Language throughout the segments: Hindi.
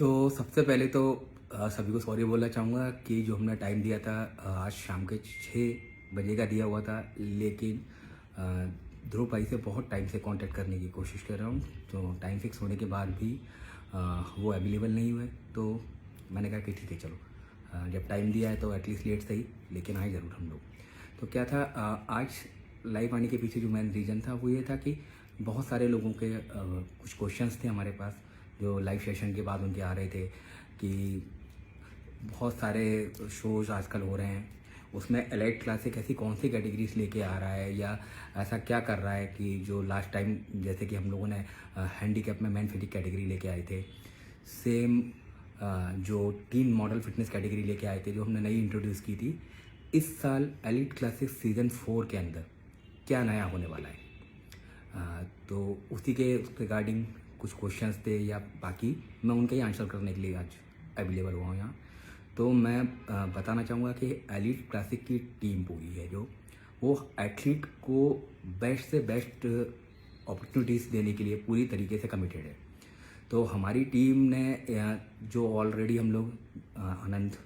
तो सबसे पहले तो सभी को सॉरी बोलना चाहूँगा कि जो हमने टाइम दिया था आज शाम के 6 बजे का दिया हुआ था, लेकिन ध्रुव भाई से बहुत टाइम से कांटेक्ट करने की कोशिश कर रहा हूँ। तो टाइम फिक्स होने के बाद भी वो अवेलेबल नहीं हुए, तो मैंने कहा कि ठीक है चलो, जब टाइम दिया है तो एटलीस्ट लेट सही लेकिन आए ज़रूर हम लोग। तो क्या था, आज लाइव आने के पीछे जो मेन रीज़न था वो ये था कि बहुत सारे लोगों के कुछ क्वेश्चंस थे हमारे पास जो लाइव सेशन के बाद उनके आ रहे थे कि बहुत सारे शोज़ आजकल हो रहे हैं, उसमें एलाइट क्लासिक ऐसी कौन सी कैटेगरीज लेके आ रहा है या ऐसा क्या कर रहा है कि जो लास्ट टाइम जैसे कि हम लोगों ने हैंडीकैप में मैन फिजिक कैटेगरी लेके आए थे, सेम जो टीन मॉडल फिटनेस कैटेगरी लेके आए थे जो हमने नई इंट्रोड्यूस की थी, इस साल एलिट क्लासिक सीज़न 4 के अंदर क्या नया होने वाला है। तो उसी के रिगार्डिंग कुछ क्वेश्चंस थे या बाकी मैं उनका ही आंसर करने के लिए आज अवेलेबल हुआ हूँ यहाँ। तो मैं बताना चाहूँगा कि एलिट क्लासिक की टीम पूरी है जो वो एथलीट को बेस्ट से बेस्ट अपॉर्चुनिटीज़ देने के लिए पूरी तरीके से कमिटेड है। तो हमारी टीम ने जो ऑलरेडी हम लोग आनंद,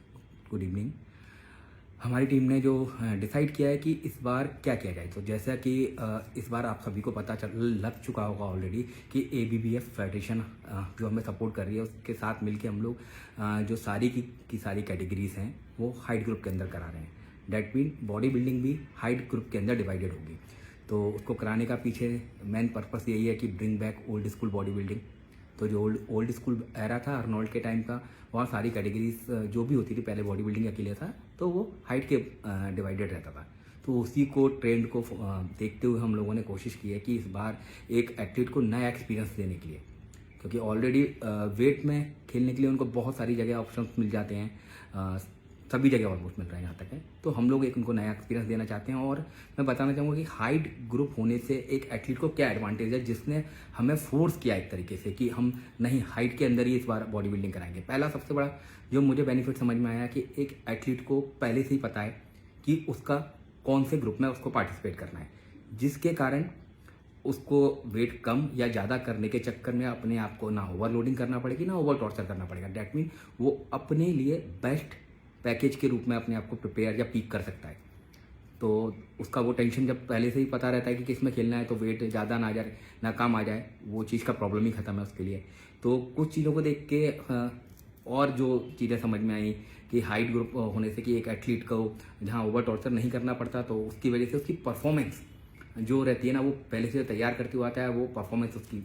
गुड इवनिंग, हमारी टीम ने जो डिसाइड किया है कि इस बार क्या किया जाए। तो जैसा कि इस बार आप सभी को पता लग चुका होगा ऑलरेडी कि ABBF फेडरेशन जो हमें सपोर्ट कर रही है उसके साथ मिलके हम लोग जो सारी की सारी कैटेगरीज हैं वो हाइट ग्रुप के अंदर करा रहे हैं। डेट मीन बॉडी बिल्डिंग भी हाइट ग्रुप के अंदर डिवाइडेड होगी। तो उसको कराने का पीछे मेन पर्पस यही है कि bring back old school body building. तो जो ओल्ड स्कूल एरा था अर्नोल्ड के टाइम का, वहाँ सारी कैटेगरीज जो भी होती थी पहले बॉडी बिल्डिंग के लिए था तो वो हाइट के डिवाइडेड रहता था। तो उसी को ट्रेंड को देखते हुए हम लोगों ने कोशिश की है कि इस बार एक एथलीट को नया एक्सपीरियंस देने के लिए, क्योंकि ऑलरेडी वेट में खेलने के लिए उनको बहुत सारी जगह ऑप्शंस मिल जाते हैं, सभी जगह ऑलमोस्ट मिल रहा है यहाँ तक है। तो हम लोग एक उनको नया एक्सपीरियंस देना चाहते हैं। और मैं बताना चाहूँगा कि हाइट ग्रुप होने से एक एथलीट को क्या एडवांटेज है जिसने हमें फोर्स किया एक तरीके से कि हम नहीं हाइट के अंदर ही इस बार बॉडी बिल्डिंग कराएंगे। पहला सबसे बड़ा जो मुझे बेनिफिट समझ में आया कि एक एथलीट को पहले से ही पता है कि उसका कौन से ग्रुप में उसको पार्टिसिपेट करना है, जिसके कारण उसको वेट कम या ज़्यादा करने के चक्कर में अपने आप को ना ओवरलोडिंग करना पड़ेगी ना ओवर टॉर्चर करना पड़ेगा। डैट मीन वो अपने लिए बेस्ट पैकेज के रूप में अपने आप को प्रिपेयर या पीक कर सकता है। तो उसका वो टेंशन जब पहले से ही पता रहता है कि किस में खेलना है तो वेट ज़्यादा ना आ जाए ना कम आ जाए, वो चीज़ का प्रॉब्लम ही ख़त्म है उसके लिए। तो कुछ चीज़ों को देख के और जो चीज़ें समझ में आई कि हाइट ग्रुप होने से कि एक एथलीट को जहाँ ओवर टॉर्चर नहीं करना पड़ता तो उसकी वजह से उसकी परफॉर्मेंस जो रहती है ना वो पहले से तैयार करते हुआ आता है, वो परफॉर्मेंस उसकी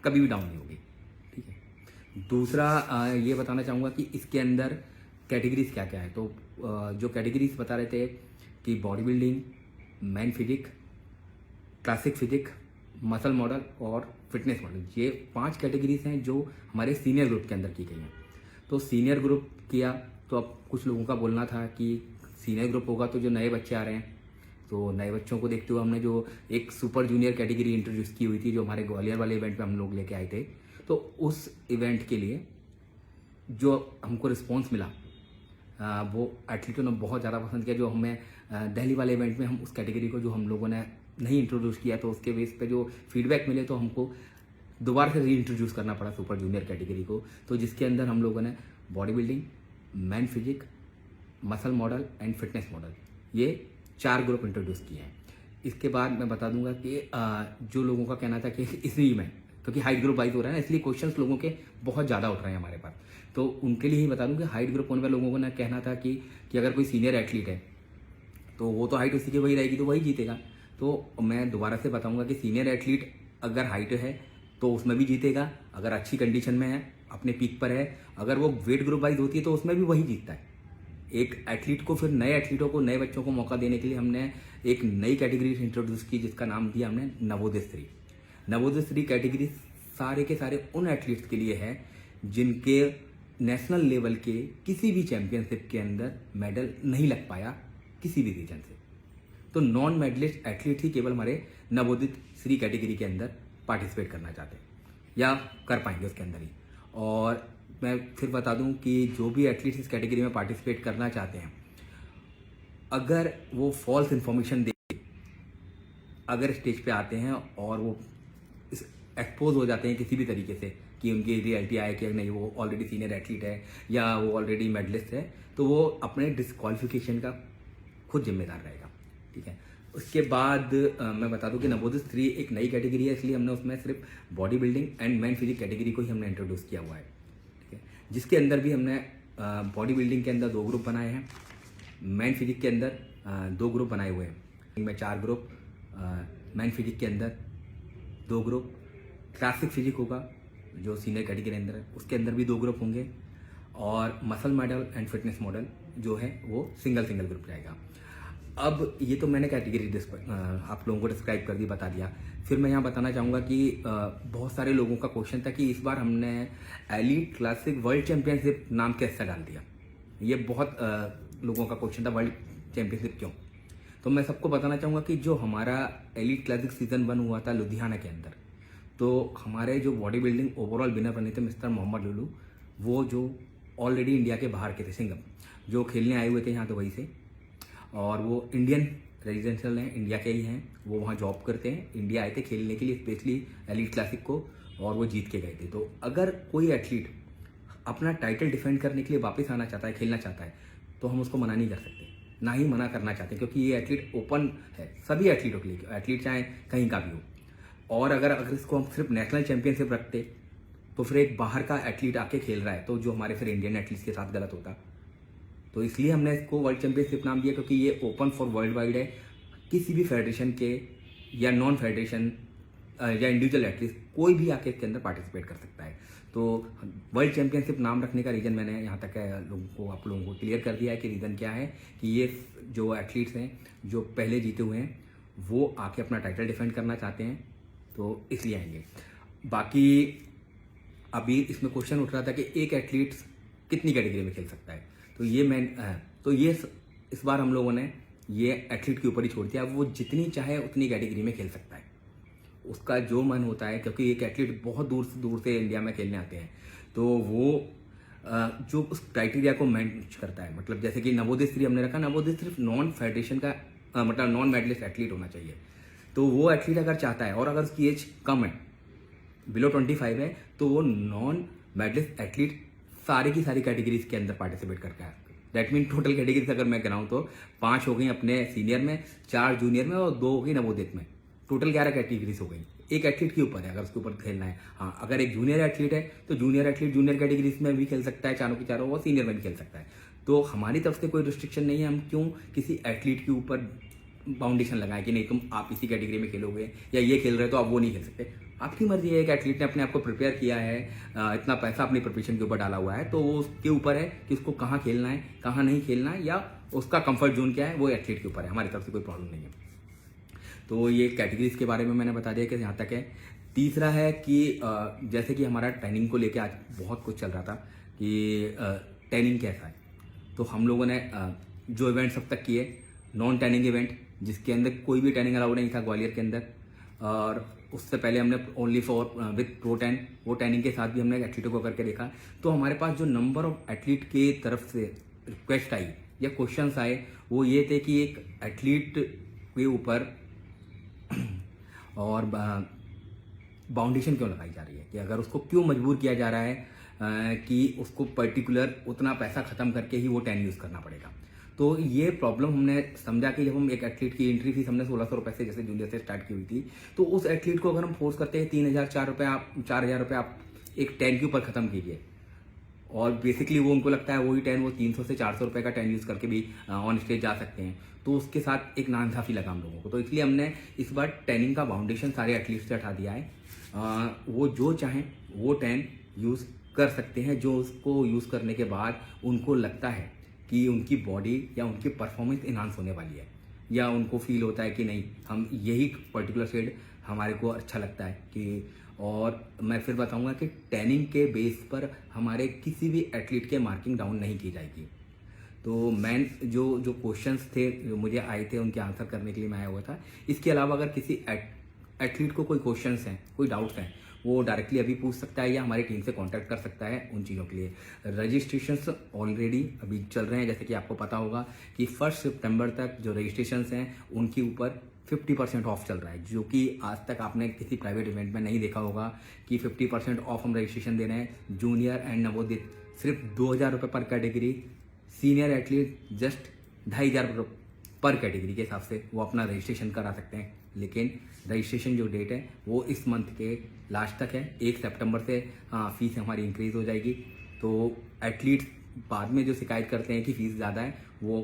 कभी भी डाउन नहीं होगी। ठीक है। दूसरा ये बताना चाहूँगा कि इसके अंदर कैटेगरीज क्या क्या है। तो जो कैटेगरीज बता रहे थे कि body building, man physique, classic physique, muscle model और फिटनेस मॉडल, ये 5 कैटेगरीज हैं जो हमारे सीनियर ग्रुप के अंदर की गई हैं। तो सीनियर ग्रुप किया तो अब कुछ लोगों का बोलना था कि सीनियर ग्रुप होगा तो जो नए बच्चे आ रहे हैं, तो नए बच्चों को देखते हुए हमने जो एक सुपर जूनियर कैटेगरी इंट्रोड्यूस की हुई थी जो हमारे ग्वालियर वाले इवेंट में हम लोग लेके आए थे। तो उस इवेंट के लिए जो हमको रिस्पॉन्स मिला वो एथलीटों ने बहुत ज़्यादा पसंद किया। जो हमें दिल्ली वाले इवेंट में हम उस कैटेगरी को जो हम लोगों ने नहीं इंट्रोड्यूस किया तो उसके बेस पे जो फीडबैक मिले तो हमको दोबारा से री इंट्रोड्यूस करना पड़ा सुपर जूनियर कैटेगरी को। तो जिसके अंदर हम लोगों ने body building, man physique, muscle model and fitness model, ये 4 ग्रुप इंट्रोड्यूस किए हैं। इसके बाद मैं बता दूंगा कि जो लोगों का कहना था कि इसी में क्योंकि हाइट ग्रुप वाइज हो रहा है ना, इसलिए क्वेश्चंस लोगों के बहुत ज़्यादा उठ रहे हैं हमारे पास, तो उनके लिए ही बता दूं कि हाइट ग्रुप होने वाले लोगों को ना कहना था कि अगर कोई सीनियर एथलीट है तो वो तो हाइट उसी की वही रहेगी तो वही जीतेगा। तो मैं दोबारा से बताऊंगा कि सीनियर एथलीट अगर हाइट है तो उसमें भी जीतेगा, अगर अच्छी कंडीशन में है, अपने पीक पर है, अगर वो वेट ग्रुप वाइज होती है तो उसमें भी वही जीतता है। एक एथलीट को फिर नए एथलीटों को, नए बच्चों को मौका देने के लिए हमने एक नई कैटेगरी इंट्रोड्यूस की जिसका नाम दिया हमने नवोदय श्री। नवोदय श्री कैटेगरी सारे के सारे उन एथलीट्स के लिए है जिनके नेशनल लेवल के किसी भी चैंपियनशिप के अंदर मेडल नहीं लग पाया किसी भी रीजन से। तो नॉन मेडलिस्ट एथलीट ही केवल हमारे नवोदित श्री कैटेगरी के अंदर पार्टिसिपेट करना चाहते हैं या कर पाएंगे उसके अंदर ही। और मैं फिर बता दूं कि जो भी एथलीट इस कैटेगरी में पार्टिसिपेट करना चाहते हैं, अगर वो फॉल्स इन्फॉर्मेशन दे, अगर स्टेज पे आते हैं और वो एक्सपोज हो जाते हैं किसी भी तरीके से कि उनकी रियलिटी आए कि नहीं वो ऑलरेडी सीनियर एथलीट है या वो ऑलरेडी मेडलिस्ट है, तो वो अपने डिस्क्वालिफिकेशन का खुद जिम्मेदार रहेगा। ठीक है, उसके बाद मैं बता दूं कि नवोदित 3 एक नई कैटेगरी है, इसलिए हमने उसमें सिर्फ body building and man physique category को ही हमने इंट्रोड्यूस किया हुआ है। ठीक है, जिसके अंदर भी हमने बॉडी बिल्डिंग के अंदर 2 ग्रुप बनाए हैं, मैन फिजिक के अंदर 2 ग्रुप बनाए हुए हैं, इनमें 4 ग्रुप, मैन फिजिक के अंदर 2 ग्रुप, क्लासिक फिजिक होगा जो सीनियर कैटेगरी के अंदर है, उसके अंदर भी 2 ग्रुप होंगे, और muscle model and fitness model जो है वो सिंगल ग्रुप रहेगा। अब ये तो मैंने कैटेगरी आप लोगों को डिस्क्राइब कर दी, बता दिया। फिर मैं यहाँ बताना चाहूँगा कि बहुत सारे लोगों का क्वेश्चन था कि इस बार हमने एलीट क्लासिक वर्ल्ड चैंपियनशिप नाम कैसे डाल दिया। ये बहुत लोगों का क्वेश्चन था, वर्ल्ड चैंपियनशिप क्यों। तो मैं सबको बताना चाहूँगा कि जो हमारा एलीट क्लासिक सीजन 1 हुआ था लुधियाना के अंदर, तो हमारे जो बॉडी बिल्डिंग ओवरऑल विनर बने थे मिस्टर मोहम्मद लुलू, वो जो ऑलरेडी इंडिया के बाहर के थे, सिंगम जो खेलने आए हुए थे यहाँ दुबई से, और वो इंडियन रेजिडेंशियल हैं, इंडिया के ही हैं, वो वहाँ जॉब करते हैं, इंडिया आए थे खेलने के लिए स्पेशली एलीट क्लासिक को, और वो जीत के गए थे। तो अगर कोई एथलीट अपना टाइटल डिफेंड करने के लिए वापस आना चाहता है, खेलना चाहता है, तो हम उसको मना नहीं कर सकते, ना ही मना करना चाहते, क्योंकि ये एथलीट ओपन है सभी एथलीटों के लिए, एथलीट चाहे कहीं का भी हो। और अगर इसको हम सिर्फ नेशनल चैंपियनशिप रखते तो फिर एक बाहर का एथलीट आके खेल रहा है, तो जो हमारे फिर इंडियन एथलीट्स के साथ गलत होता। तो इसलिए हमने इसको वर्ल्ड चैंपियनशिप नाम दिया, क्योंकि ये ओपन फॉर वर्ल्ड वाइड है, किसी भी फेडरेशन के या नॉन फेडरेशन या इंडिविजुअल एथलीट कोई भी आके इसके अंदर पार्टिसिपेट कर सकता है। तो वर्ल्ड चैंपियनशिप नाम रखने का रीज़न मैंने यहाँ तक आप लोगों को क्लियर कर दिया है कि रीज़न क्या है, कि ये जो एथलीट्स हैं जो पहले जीते हुए हैं वो आके अपना टाइटल डिफेंड करना चाहते हैं, तो इसलिए आएंगे। बाकी अभी इसमें क्वेश्चन उठ रहा था कि एक एथलीट कितनी कैटेगरी में खेल सकता है, तो ये इस बार हम लोगों ने ये एथलीट के ऊपर ही छोड़ दिया, वो जितनी चाहे उतनी कैटेगरी में खेल सकता है, उसका जो मन होता है, क्योंकि एक एथलीट बहुत दूर से इंडिया में खेलने आते हैं, तो वो जो उस क्राइटेरिया को मैच करता है, मतलब जैसे कि नवोदित 3 हमने रखा, नवोदित सिर्फ नॉन फेडरेशन का मतलब नॉन मेडलिस्ट एथलीट होना चाहिए। तो वो एथलीट अगर चाहता है और अगर उसकी एज कम है, बिलो 25 है, तो वो नॉन मेडलिस्ट एथलीट सारी की सारी कैटेगरीज के अंदर पार्टिसिपेट करता है। दैट मीन टोटल कैटेगरीज अगर मैं गिनाऊं तो 5 हो गई अपने सीनियर में, 4 जूनियर में और 2 हो गई नवोदित में, टोटल 11 कैटेगरीज हो गई। एक एथलीट के ऊपर है अगर उसके ऊपर खेलना है। हाँ, अगर एक जूनियर एथलीट है तो जूनियर एथलीट जूनियर कैटेगरीज में भी खेल सकता है, चारों की चारों, वो सीनियर में भी खेल सकता है। तो हमारी तरफ से कोई रिस्ट्रिक्शन नहीं है, हम क्यों किसी एथलीट के ऊपर बाउंडेशन लगाएं कि नहीं तुम आप इसी कैटेगरी में खेलोगे या ये खेल रहे हो तो आप वो नहीं खेल सकते। आपकी मर्जी है, एक एथलीट ने अपने आप को प्रिपेयर किया है, इतना पैसा अपनी प्रिपरेशन के ऊपर डाला हुआ है, तो वो उसके ऊपर है कि उसको कहाँ खेलना है कहाँ नहीं खेलना है, या उसका कंफर्ट जोन क्या है, वो एथलीट के ऊपर है, हमारी तरफ से कोई प्रॉब्लम नहीं है। तो ये कैटेगरीज के बारे में मैंने बता दिया कि यहाँ तक है। तीसरा है कि जैसे कि हमारा ट्रेनिंग को लेके आज बहुत कुछ चल रहा था कि ट्रेनिंग कैसा है, तो हम लोगों ने जो इवेंट सब तक किए, नॉन ट्रेनिंग इवेंट जिसके अंदर कोई भी ट्रेनिंग अलाउड नहीं था ग्वालियर के अंदर, और उससे पहले हमने ओनली फॉर विथ प्रो 10 वो ट्रेनिंग के साथ भी हमने एथलीटों को करके देखा। तो हमारे पास जो नंबर ऑफ एथलीट के तरफ से रिक्वेस्ट आई या क्वेश्चंस आए वो ये थे कि एक एथलीट के ऊपर और बाउंडेशन क्यों लगाई जा रही है, कि अगर उसको क्यों मजबूर किया जा रहा है कि उसको पर्टिकुलर उतना पैसा खत्म करके ही वो 10 यूज़ करना पड़ेगा। तो ये प्रॉब्लम हमने समझा कि जब हम एक एथलीट की एंट्री फीस हमने 1600 रुपये से जैसे जूनियर से स्टार्ट की हुई थी, तो उस एथलीट को अगर हम फोर्स करते हैं 3000 4,000 रुपये आप एक 10 के ऊपर ख़त्म कीजिए, और बेसिकली वो उनको लगता है वही 10 वो 300 से 400 रुपये का 10 यूज़ करके भी ऑन स्टेज जा सकते हैं, तो उसके साथ एक नाइंसाफ़ी लगा हम लोगों को। तो इसलिए हमने इस बार ट्रेनिंग का बाउंडेशन सारे एथलीट से हटा दिया है। वो जो चाहें वो 10 यूज़ कर सकते हैं, जो उसको यूज़ करने के बाद उनको लगता है कि उनकी बॉडी या उनकी परफॉर्मेंस इन्हांस होने वाली है, या उनको फील होता है कि नहीं हम यही पर्टिकुलर शेड हमारे को अच्छा लगता है कि। और मैं फिर बताऊंगा कि ट्रेनिंग के बेस पर हमारे किसी भी एथलीट के मार्किंग डाउन नहीं की जाएगी। तो मैं जो क्वेश्चंस थे जो मुझे आए थे उनके आंसर करने के लिए मैं आया हुआ था। इसके अलावा अगर किसी एथलीट को कोई क्वेश्चंस हैं, कोई डाउट्स हैं, वो डायरेक्टली अभी पूछ सकता है या हमारी टीम से कांटेक्ट कर सकता है उन चीज़ों के लिए। रजिस्ट्रेशंस ऑलरेडी अभी चल रहे हैं, जैसे कि आपको पता होगा कि 1 सितंबर तक जो रजिस्ट्रेशंस हैं उनके ऊपर 50% ऑफ चल रहा है, जो कि आज तक आपने किसी प्राइवेट इवेंट में नहीं देखा होगा कि 50% ऑफ हम रजिस्ट्रेशन दे रहे हैं। जूनियर एंड नवोदित सिर्फ 2,000 रुपये पर कैटेगरी, सीनियर एथलीट जस्ट 2,500 रुपये पर कैटेगरी के हिसाब से वो अपना रजिस्ट्रेशन करा सकते हैं। लेकिन रजिस्ट्रेशन जो डेट है वो इस मंथ के लास्ट तक है। 1 सितंबर से फीस हमारी इंक्रीज हो जाएगी। तो एथलीट्स बाद में जो शिकायत करते हैं कि फीस ज़्यादा है, वो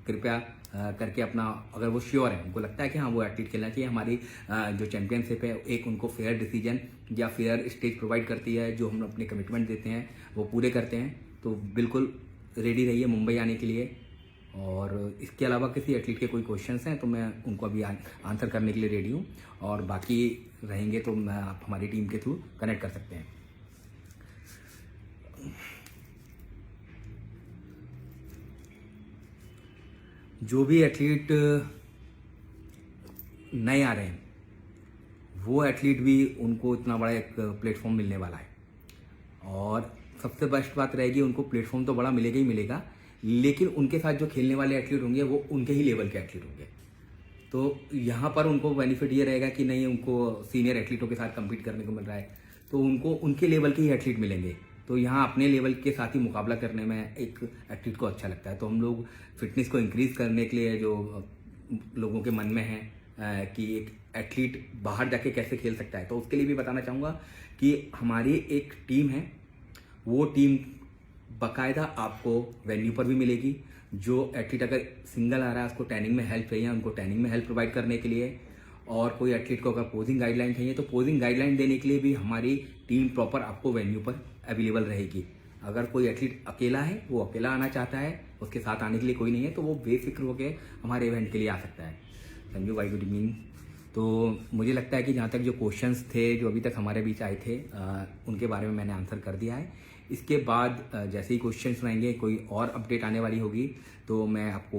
कृपया करके अपना, अगर वो श्योर है, उनको लगता है कि हाँ वो एथलीट खेलना चाहिए, हमारी जो चैंपियनशिप है एक उनको फेयर डिसीजन या फेयर स्टेज प्रोवाइड करती है, जो हम अपने कमिटमेंट देते हैं वो पूरे करते हैं। तो बिल्कुल रेडी रहिए मुंबई आने के लिए। और इसके अलावा किसी एथलीट के कोई क्वेश्चंस हैं तो मैं उनको अभी आंसर करने के लिए रेडी हूँ, और बाकी रहेंगे तो मैं आप हमारी टीम के थ्रू कनेक्ट कर सकते हैं। जो भी एथलीट नए आ रहे हैं वो एथलीट भी, उनको इतना बड़ा एक प्लेटफॉर्म मिलने वाला है, और सबसे बेस्ट बात रहेगी उनको प्लेटफॉर्म तो बड़ा मिलेगा ही मिलेगा, लेकिन उनके साथ जो खेलने वाले एथलीट होंगे वो उनके ही लेवल के एथलीट होंगे। तो यहाँ पर उनको बेनिफिट ये रहेगा कि नहीं, उनको सीनियर एथलीटों के साथ कम्पीट करने को मिल रहा है, तो उनको उनके लेवल के ही एथलीट मिलेंगे। तो यहाँ अपने लेवल के साथ ही मुकाबला करने में एक एथलीट को अच्छा लगता है। तो हम लोग फिटनेस को इंक्रीज करने के लिए, जो लोगों के मन में है कि एक एथलीट बाहर जाके कैसे खेल सकता है, तो उसके लिए भी बताना चाहूँगा कि हमारी एक टीम है। वो टीम बाकायदा आपको वेन्यू पर भी मिलेगी। जो एथलीट अगर सिंगल आ रहा है, उसको ट्रेनिंग में हेल्प चाहिए, उनको ट्रेनिंग में हेल्प प्रोवाइड करने के लिए, और कोई एथलीट को अगर पोजिंग गाइडलाइन चाहिए तो पोजिंग गाइडलाइन देने के लिए भी हमारी टीम प्रॉपर आपको वेन्यू पर अवेलेबल रहेगी। अगर कोई एथलीट अकेला है, वो अकेला आना चाहता है, उसके साथ आने के लिए कोई नहीं है, तो वो बेफिक्र होकर हमारे इवेंट के लिए आ सकता है। संजू भाई, गुड इवनिंग। तो मुझे लगता है कि जहाँ तक जो क्वेश्चंस थे जो अभी तक हमारे बीच आए थे, उनके बारे में मैंने आंसर कर दिया है। इसके बाद जैसे ही क्वेश्चंस रहेंगे, कोई और अपडेट आने वाली होगी तो मैं आपको